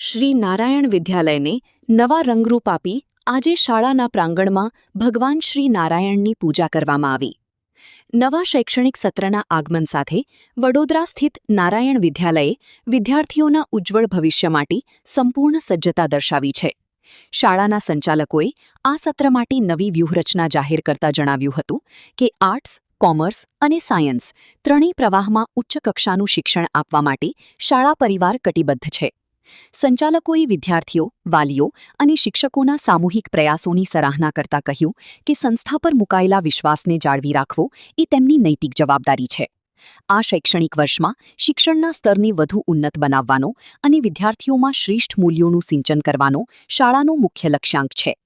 શ્રી નારાયણ વિદ્યાલયને નવા રંગરૂપ આપી આજે શાળાના પ્રાંગણમાં ભગવાન શ્રી નારાયણની પૂજા કરવામાં આવી. નવા શૈક્ષણિક સત્રના આગમન સાથે વડોદરા સ્થિત નારાયણ વિદ્યાલયે વિદ્યાર્થીઓના ઉજ્જવળ ભવિષ્ય માટે સંપૂર્ણ સજ્જતા દર્શાવી છે. શાળાના સંચાલકોએ આ સત્ર માટે નવી વ્યૂહરચના જાહેર કરતા જણાવ્યું હતું કે આર્ટ્સ, કોમર્સ અને સાયન્સ ત્રણેય પ્રવાહમાં ઉચ્ચ કક્ષાનું શિક્ષણ આપવા માટે શાળા પરિવાર કટિબદ્ધ છે. સંચાલકોએ વિદ્યાર્થીઓ, વાલીઓ અને શિક્ષકોના સામૂહિક પ્રયાસોની સરાહના કરતા કહ્યું કે સંસ્થા પર મુકાયેલા વિશ્વાસને જાળવી રાખવો એ તેમની નૈતિક જવાબદારી છે. આ શૈક્ષણિક વર્ષમાં શિક્ષણના સ્તરને વધુ ઉન્નત બનાવવાનો અને વિદ્યાર્થીઓમાં શ્રેષ્ઠ મૂલ્યોનું સિંચન કરવાનો શાળાનો મુખ્ય લક્ષ્યાંક છે.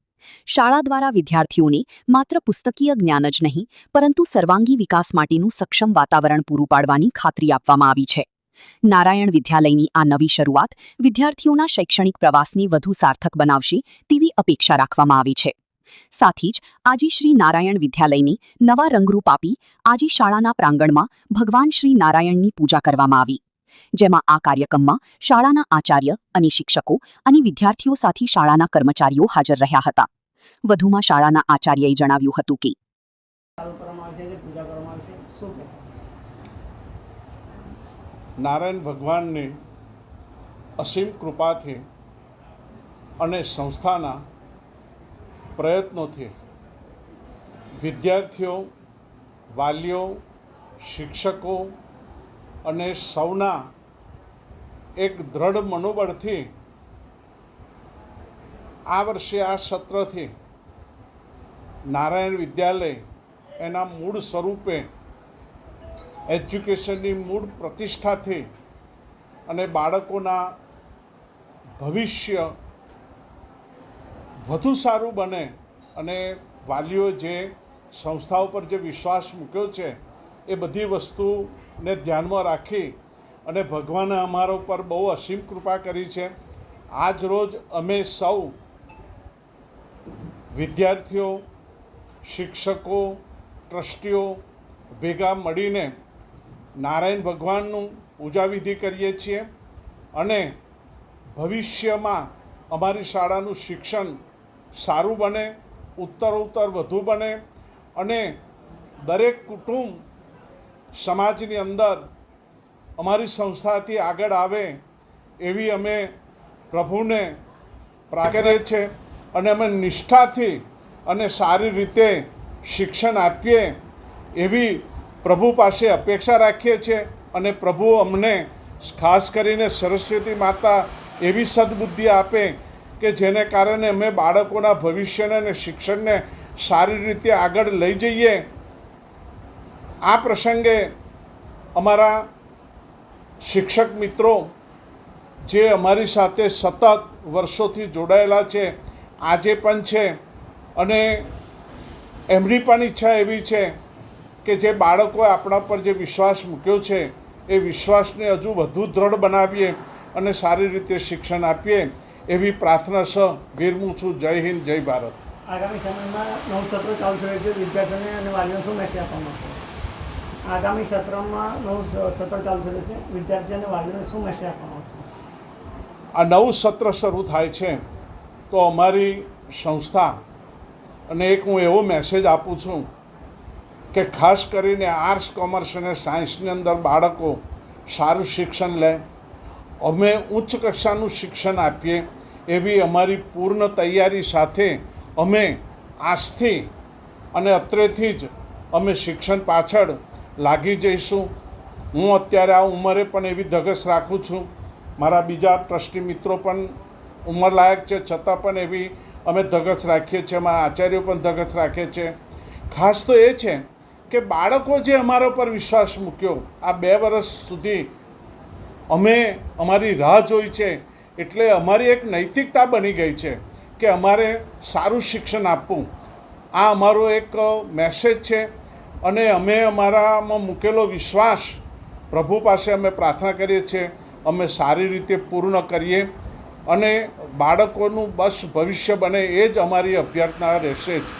શાળા દ્વારા વિદ્યાર્થીઓને માત્ર પુસ્તકીય જ્ઞાન જ નહીં પરંતુ સર્વાંગી વિકાસ માટેનું સક્ષમ વાતાવરણ પૂરું પાડવાની ખાતરી આપવામાં આવી છે. નારાયણ વિદ્યાલયની આ નવી શરૂઆત વિદ્યાર્થીઓના શૈક્ષણિક પ્રવાસને વધુ સાર્થક બનાવશે તેવી અપેક્ષા રાખવામાં આવી છે. સાથી જ આજે શ્રી નારાયણ વિદ્યાલયને નવા રંગરૂપ આપી આજે શાળાના પ્રાંગણમાં ભગવાન શ્રી નારાયણની પૂજા કરવામાં આવી, જેમાં આ કાર્યક્રમમાં શાળાના આચાર્ય અને શિક્ષકો અને વિદ્યાર્થીઓ સાથે શાળાના કર્મચારીઓ હાજર રહ્યા હતા. વધુમાં શાળાના આચાર્યએ જણાવ્યું હતું કે નારાયણ ભગવાનની અસીમ કૃપાથી અને સંસ્થાના પ્રયત્નોથી વિદ્યાર્થીઓ, વાલીઓ, શિક્ષકો અને સૌના એક દ્રઢ મનોબળથી આ વર્ષે આ સત્રથી નારાયણ વિદ્યાલય એના મૂળ સ્વરૂપે એજ્યુકેશનની મૂળ પ્રતિષ્ઠાથી અને બાળકોના ભવિષ્ય વધુ સારું બને અને વાલીઓ જે સંસ્થા ઉપર જે વિશ્વાસ મૂક્યો છે એ બધી વસ્તુને ધ્યાનમાં રાખી અને ભગવાને અમારા ઉપર બહુ અસીમ કૃપા કરી છે. આજ રોજ અમે સૌ વિદ્યાર્થીઓ, શિક્ષકો, ટ્રસ્ટીઓ ભેગા મળીને નારાયણ ભગવાનનું પૂજાવિધિ કરીએ છીએ અને ભવિષ્યમાં અમારી શાળાનું શિક્ષણ સારું બને, ઉત્તરોત્તર વધુ બને અને દરેક કુટુંબ સમાજની અંદર અમારી સંસ્થાથી આગળ આવે એવી અમે પ્રભુને પ્રાર્થના કરીએ છીએ અને અમે નિષ્ઠાથી અને સારી રીતે શિક્ષણ આપીએ એવી પ્રભુ પાસે અપેક્ષા રાખીએ છીએ અને પ્રભુ અમને ખાસ કરીને સરસ્વતી માતા એવી સદબુદ્ધિ આપે કે જેને કારણે અમે બાળકોના ભવિષ્યને અને શિક્ષણને સારી રીતે આગળ લઈ જઈએ. આ પ્રસંગે અમારા શિક્ષક મિત્રો જે અમારી સાથે સતત વર્ષોથી જોડાયેલા છે, આજે પણ છે અને એમની પણ ઈચ્છા એવી છે કે જે બાળકોએ આપણા પર જે વિશ્વાસ મૂક્યો છે એ વિશ્વાસને હજુ વધુ દ્રઢ બનાવીએ અને સારી રીતે શિક્ષણ આપીએ એવી પ્રાર્થના સહ વિરમું છું. જય હિન્દ, જય ભારત. આગામી સમયમાં નવું સત્ર ચાલુ થયું છે, વિદ્યાર્થીઓને અને વાલીઓને શું મેસેજ આપવામાં આવશે? આગામી સત્રમાં નવું સત્ર ચાલુ થયું છે, વિદ્યાર્થીઓ અને વાલીઓને શું મેસેજ આપવામાં આવશે? આ નવું સત્ર શરૂ થાય છે તો અમારી સંસ્થા અને એક હું એવો મેસેજ આપું છું કે ખાસ કરીને આર્ટ્સ, કોમર્સ અને સાયન્સની અંદર બાળકો સારું શિક્ષણ લે, અમે ઉચ્ચ કક્ષાનું શિક્ષણ આપીએ એવી અમારી પૂર્ણ તૈયારી સાથે અમે આજથી અને અત્રેથી જ અમે શિક્ષણ પાછળ લાગી જઈશું. હું અત્યારે આ ઉંમરે પણ એવી ધગશ રાખું છું. મારા બીજા ટ્રસ્ટી મિત્રો પણ ઉંમરલાયક છે છતાં પણ એવી અમે ધગશ રાખીએ છીએ, અમારા આચાર્યો પણ ધગશ રાખે છે. ખાસ તો એ છે કે બાળકો જે અમારા પર વિશ્વાસ મૂક્યો આ 2 વર્ષ સુધી અમે અમારી રાહ જોઈ છે, એટલે અમારી એક નૈતિકતા બની ગઈ છે કે અમારે સારું શિક્ષણ આપવું. આ અમારો એક મેસેજ છે અને અમે અમારામાં મૂકેલો વિશ્વાસ પ્રભુ પાસે અમે પ્રાર્થના કરીએ છીએ અમે સારી રીતે પૂર્ણ કરીએ અને બાળકોનું બસ ભવિષ્ય બને એ જ અમારી અભ્યર્થના રહેશે જ.